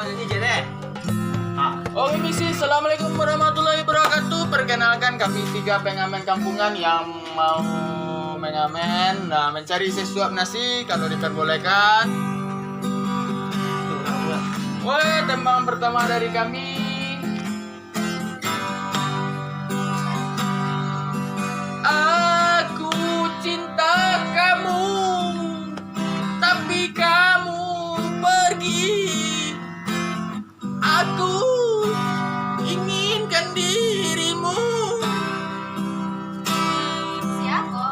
Kau nyanyi je deh. Oke misi, assalamualaikum warahmatullahi wabarakatuh. Perkenalkan kami 3 pengamen kampungan yang mau mengamen, mencari sesuap nasi kalau diperbolehkan. Woi, tembang pertama dari kami. Aku cinta kamu, tapi kamu pergi. Aku inginkan dirimu. Siapa?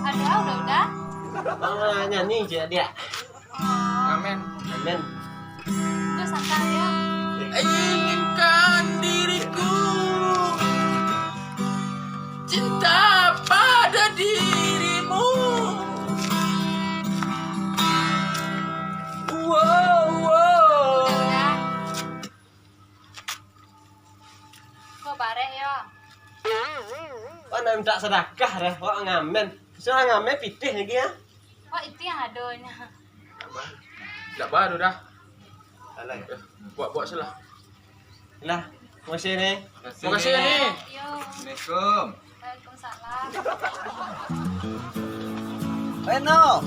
Ada udah. Bang nyanyi je dia. Amin. Amin. Itu santai ya. Inginkan diriku, cinta pada dirimu. Wow. Udah. Kok bareng ya? Kau nak minta sedekah dah. Kau ngamen. Sudah ngamen pitih lagi ya. Oh itu yang adanya. Dah baru dah. Alah. Buat salah. Lah, masih ni. Terima kasih nih. Yo. Assalamualaikum. Waalaikumsalam. No.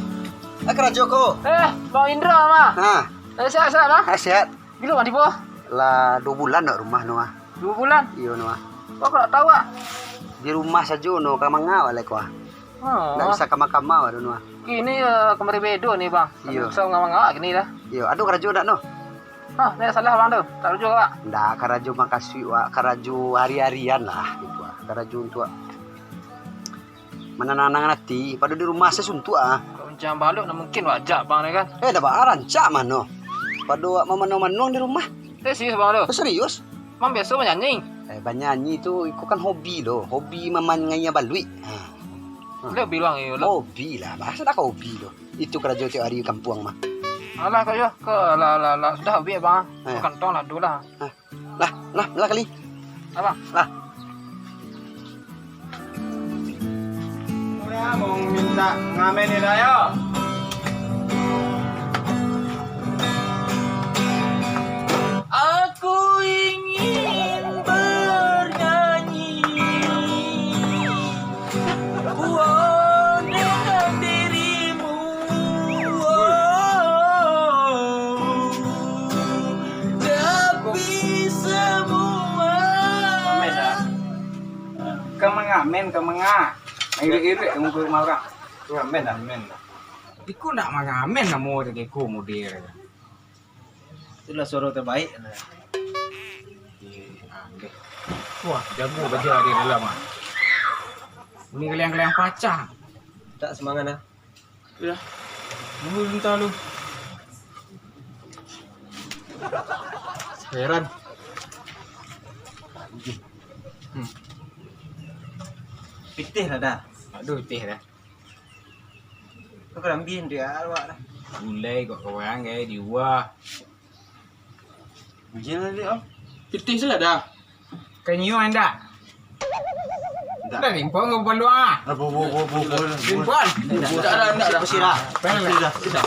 Akra Joko. Bang Indra mah. Nah, Sehat-sehat lah. sehat. Bila mandi po? Lah 2 bulan nak rumah no. 2 bulan. Iyo no. Kok tak tahu ah? Di rumah saja no kamanga wala ko. Nak bisa kama-kama wala no. Kini kemarin bedo nih bang. Iya. Saya ngawang gini dah. Iyo, aduh karajo dak no. Saya salah bang tuh. Tak lucu pak. Ndak karajo makasih wa karajo hari-harian lah gitu. Karajo untuk menenangkan hati pada di rumah sesuntu ah. Kau jangan balik, nah mungkin wajar bang ni kan. Dah baran cak mano. Pada wa memenung-menung di rumah. Serius bang tu. Serius? Mam biasa menyanyi. Bernyanyi tu itu kan hobi loh. Hobi memangnya balui. Dia bilang ya lo. Hobi lah. Bahasa dah hobi loh. Itu karajo tiap hari kampung mah. Alah kau yo, ke lah sudah hobi bang. Eh. Kantong lah dulu lah. Lah kali. Abang. Lah. Udah mau minta ngamen ni dah yo. Aku ingin bernyanyi, dengan dirimu. Tapi semua. Ngamen dah. Kemengamen, irit-irit muka marah. Ngamen dah. Iku nak mengamen kamu dari ku mudir. Itulah suara terbaik. Wah, jago baca di dalam ah. Ini kalian pacang. Tak semangat dah. Sudah. Nunggu bentar lu. Heran. Pitih lah dah. Aduh, teh dah. Kau kena ambil dia awak dah. Mulai kok kawan gaya di wah. Ujian lah dia. Pitih salah dah. Kanyu anda. Dah rimpong ke bukan doa. Rimpong. Enggak dah. Bersirah. Bersirah. Bersirah.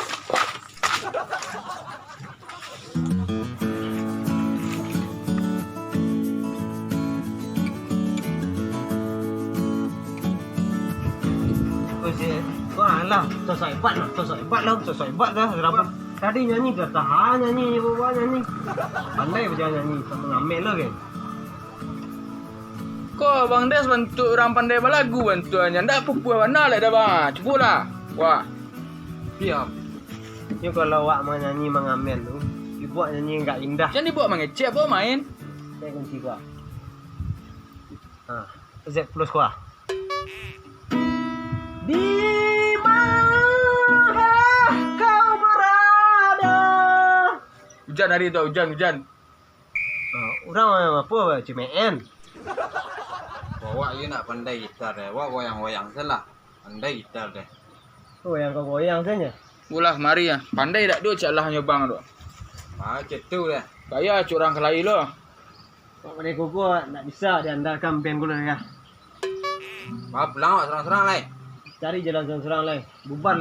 Wah lah, sosok hebat lah. Rambut tadi nyanyi dah tahan nyanyi, bawa nyanyi. Pandai berjalan nyanyi, sama ngamen lah kan. Kok Bang Des bantu orang pandai berlagu bantuannya. Ndak pupuh mana lah dah bang. Cuba lah. Wah. Diam. Ni kalau awak mau nyanyi mengamen tu, dibuat nyanyi enggak indah. Jangan dibuat mengecek apa main. Saya kunci gua. Z plus gua. Di mana kau berada? Hujan hari tu, hujan. Orang apa? Cimen. Bawa you nak pandai gitar deh. Wah goyang-goyang salah. Pandai gitar deh. Oh yang kau goyang saja. Ulah mari ya. Pandai tak tu caklah hanya bang tu. Macam tu deh. Kaya curang kelai lo. Kau pandai kau nak bisa diandalkan band gula ya. Maaf lang, serang-serang lai. Cari jalan seorang lain. Bubar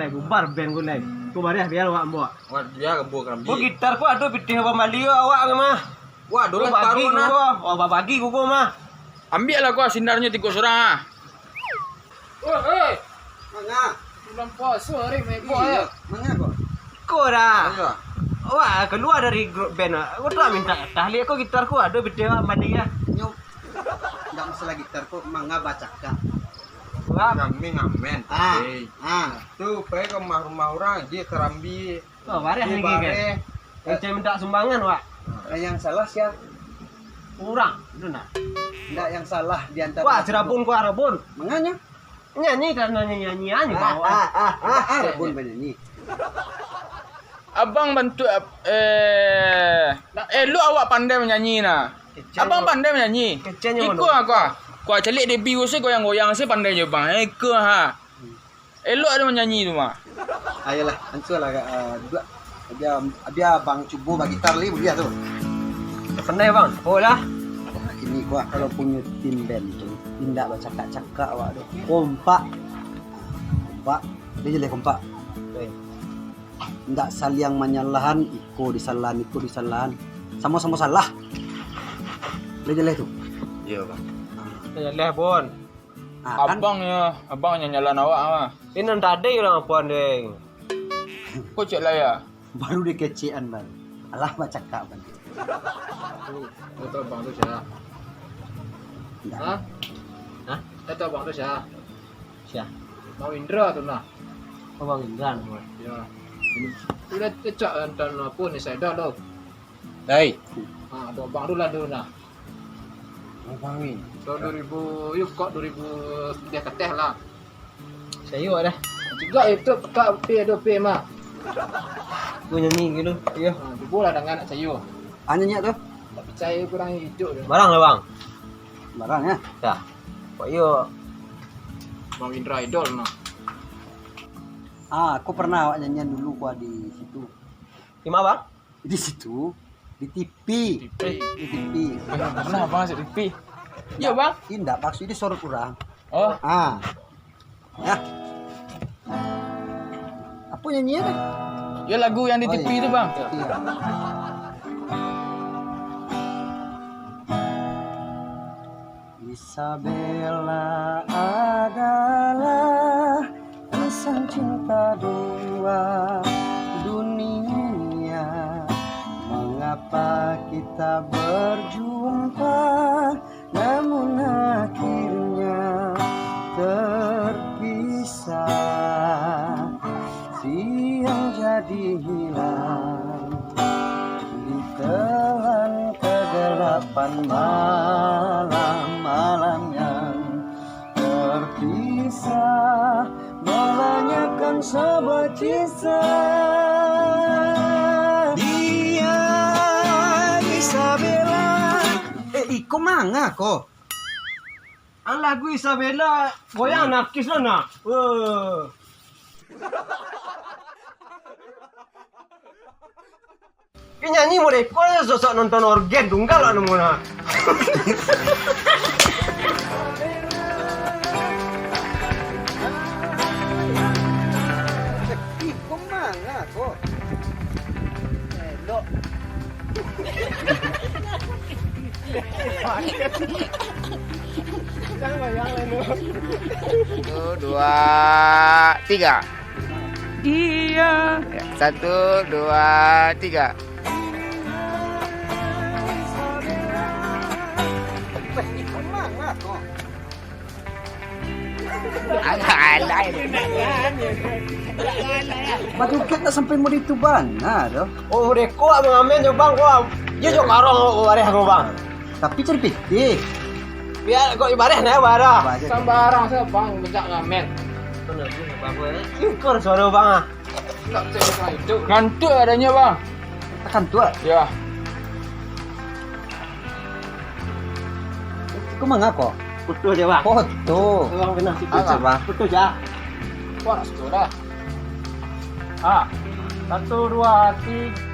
band gue lain. Ku bareh biar awak bawa. Wah, dia kebo kerambi. Ku gitar ku aduh pitih apa malio awak mah. Wah, dulu bagi baru nah. gua. Wah, bagi gua mah. Ambil lah gua sinarnya 3 orang. Hei, Mangga. bulan puasa hari mego Iya, mangga kok. Ku dah. Ayo. Wah, keluar dari grup band. Aku tuh minta tahli aku gitar ku aduh pitih apa malio. Nyok. Enggak masalah gitar kok, mangga baca kak. Wah, Ngamen. Tuh, pergi ke rumah orang dia kerambi. oh, bareh lagi kan. Yang saya minta sumbangan, Wak. Yang salah siapa? Kurang, itu nah. Enggak yang salah di antara. Wah, jerapun ku arabun. Manganya? Nyanyi karena nyanyi bawa. Rebun bernyanyi. Abang bantu lu awak pandai menyanyi nah. Abang pandai menyanyi. Kecenya Ikut aku. Kau celik di biu sih goyang-goyang sih pandai je bang. Ikut ha. Elok ada menyanyi tu mah. Ayolah, anculah dua. Dia bang cubo bagi gitar li dia tuh. Pandai bang. Oh lah. Wah, ini gua kalau punya tim band tuh tindak baca cakak awak tuh. Kompak. Dia jelek kompak. Ndak saling menyalahan, iko disalahan. Sama-sama salah. Dia jelek tuh. Iya, Bang. Ya leh bon. Kan Abang yang nyalan awak mah. Ini tadi orang apa deng. Kau cek lah ya. baru dikecean bang. Alah baca kak bang. Itu Bang tu siapa? Nggak. Hah? Itu Bang tu siapa? Siapa? Bang Indra tu nah. Oh bang Indran. Ya. Sudah cecak dan pun ni saya dah dah. Dai. Ha, dua bang tu lah tu nah. Bang ni. Tahun 2000, yuk kok 2000 dia keteh lah. Saya dah. Juga itu kak P ada P mah. Gue nyanyi gitu. Iya. Ha, dibola dengan anak saya. Ananya tuh Tak percaya kurang hidup dia. Barang lah bang. barangnya. Dah. Kok iyo. Bang Indra idol nah. Aku pernah awak nyanyian dulu gua di situ. Di mana bang? Di situ di TV. Di TV. Pernah bang asyik TV. Ya bang. Indah paksu ini sorot kurang. Oh. Ya. Apa nyanyian deh? Ya lagu yang di TV itu bang. Iya. Isabella adalah kisah cinta dua dunia. Mengapa kita berjumpa namun akhirnya terpisah? Siang jadi hilang ditelan kegelapan malam yang terpisah, melanyakan sebuah kisah. Dia Isabella. Iko manga kok. Ang lagu Isabella. Goyang nakis lah nak. Nyanyi mau deh, kok sosok nonton organ tunggal lah nemu nak. Iko manga kok. Elok. Satu, dua, tiga. Iya. 1, 2, 3. Iko manga kok. Alay. Baru kita sampai mau itu bana doh. Oh deh, kok abang amen jo bang, kok. Yo jo karong bareh aku bang. Tapi cerpitik. Biar kok ibareh na bara. Sambarang saya bang bejak ngamen. Bener juga bang gue. Ikor suara bang ah. Tak percaya kurang hidup. Ngantuk adanya bang. Tekan tua. Ya. Iko manga kok. Putu aja bang. Foto. Bang benar sih. Apa? Putu aja. Wah, sudah. 1, 2, 3.